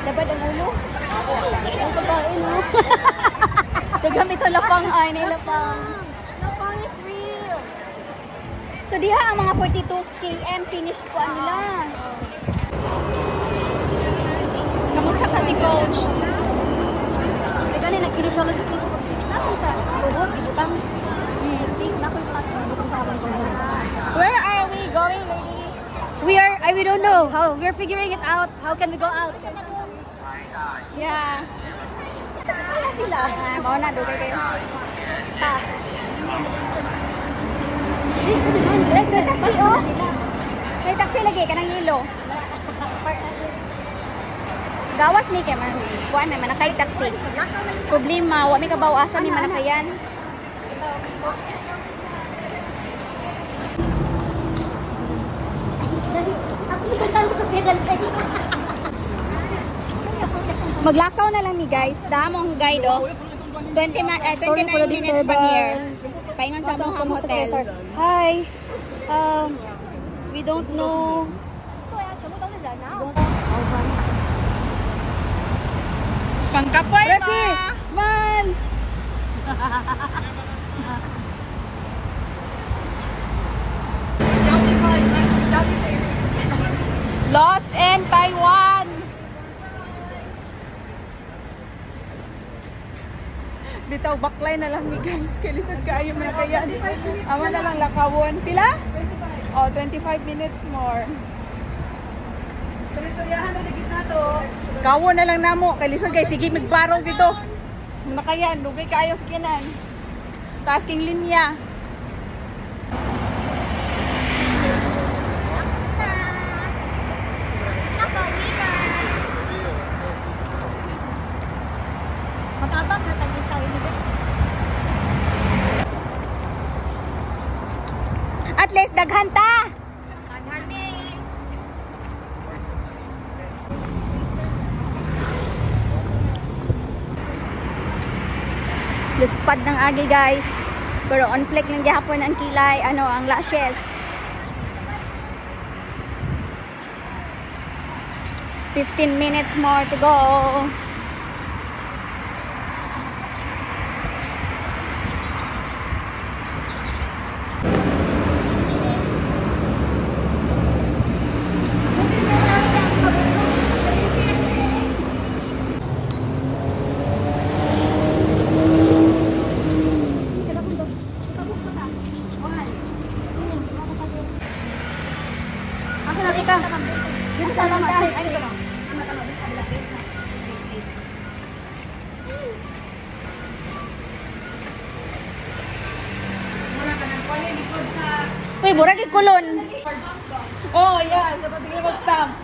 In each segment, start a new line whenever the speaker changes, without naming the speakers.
Dapat ang ulo. Ang pagkain, no? Dagamit ito lapang ay, nilapang. Lapang is real. So, diha ang mga 42 km finish ko nila. Kamusta ka si Coach? Teka na, nag-finish ako sa Coach. Nakon sa Coach, ibutang. Where are we going, ladies?
We don't know how. We're figuring it out. How can we go out?
Yeah. Wala sila. Mau na, dugay kayo. Pa. Let's go taxi, oh. May taxi lagi, kanang yelo. Gawas ni kay man. Kuan na manakay taxi. Problema, wa mi kabaw asa mi manakayan. Maglakaw na lang ni guys. Damong guide, oh. 29 minutes from here. Paingan sa Moham Hotel.
Hi. We don't know.
Pangkapoy
Presi, smile.
Lost in Taiwan. Dito baklay na lang ni guys. Kailisod kaayo man kaya. Ama na lang lakawon. Pila? Oh, 25 minutes more. Kawon na lang namo. Kailisod guys, sige magbarong dito. Nakayan, dugay kaayo sa kinan. Taas king linya.
Matabang na tag-isa ini ba?
At least daghan ta.
Daghan ni.
Luspad ng agi guys. Pero on fleck lang gihapon ang kilay, ang lashes. 15 minutes more to go. Uy, mura kay kulon. Oh, yeah, sa patingin mag-stamp.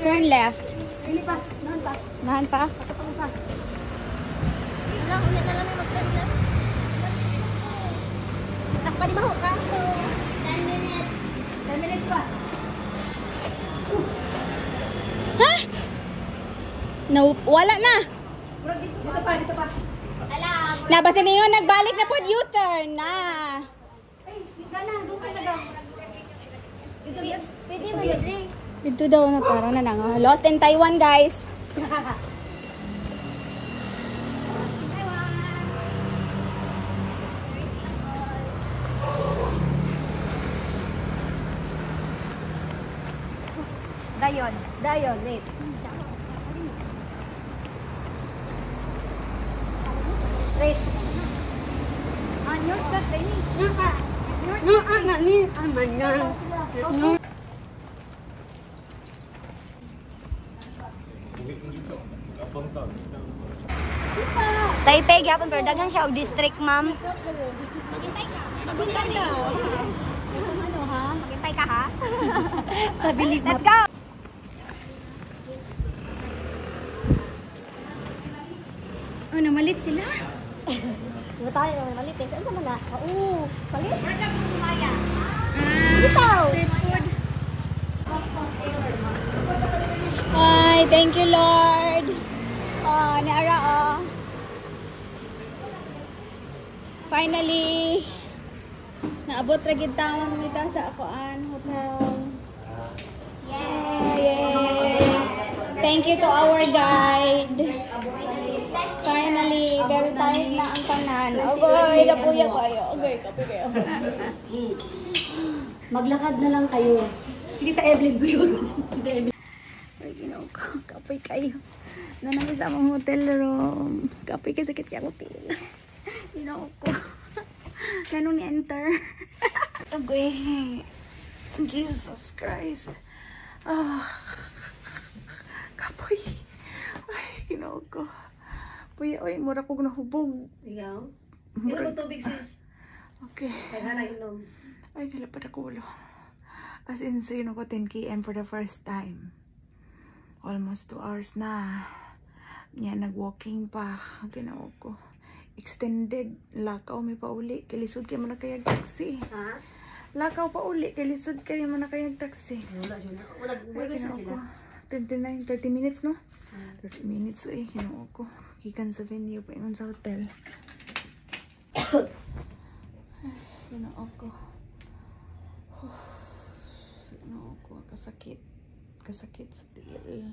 Turn left.
Dili pa,
Nahan pa?
Lang, ulit na lang yung mag-turn left.
Takpa di baho ka?
10 minutes. 10 minutes pa.
Ha? No, wala na.
Dito pa. Alam.
Na, basta mingon nagbalik na po U-turn na.
Ay, isda na, doon ka na daw. Dito yan. Pwede mo mag-drink.
Dito daw na parang na nga. Lost in Taiwan, guys.
Dayon, wait. Wait. Anyos ka, Dani. Taipei gyapon pero daghan siya og district, ma'am. Maghintay ka. Ano ha? Maghintay ka ha? Sabi ni Let's go.
Oh, namalit sila.
Diba tayo naman malit eh? Saan naman na? Oo, palit? Where siya kung kumaya?
Bitaw. Ay, thank you, Lord. Oh, niara, oh. Finally. Naabot ra gid taon mita sa akoan hotel. Yay! Thank you to our guide. Finally, very tired na ang tanan. Agay, kapuya kayo. Agay, kapuya kayo.
Maglakad na lang kayo. Sige, ta-Evelyn ko yun.
Ay, ginaw ko. Kapoy kayo. Nanami sa among hotel room. Kapoy kayo sakit kaya hotel. Ginaw ko. Ganun ni-enter. Agay. Jesus Christ. Ah. Kapoy. Ay, ginaw ko. Puya, oy, mura kong nahubog.
Ikaw? Ito mo tubig, sis.
Okay.
Kaya inom.
Ay, kalapad ako ulo. As in, so yun ako 10 km for the first time. Almost 2 hours na. Yan, nag-walking pa. Ginawa ko. Extended. Lakaw, may pauli. Kilisod kayo mo na kayag taxi.
Ha?
Lakaw pa uli. Kilisod kayo mo na kayag taxi.
Wala siya na. Wala
Ay,
sa
ginawa ko.
sila.
30 minutes, no? 30 minutes, eh. Ginawa ko. Gikan sa venue pa yun sa hotel. Ginawa ko. Ginawa ko. Kasakit. Kasakit sa tiil.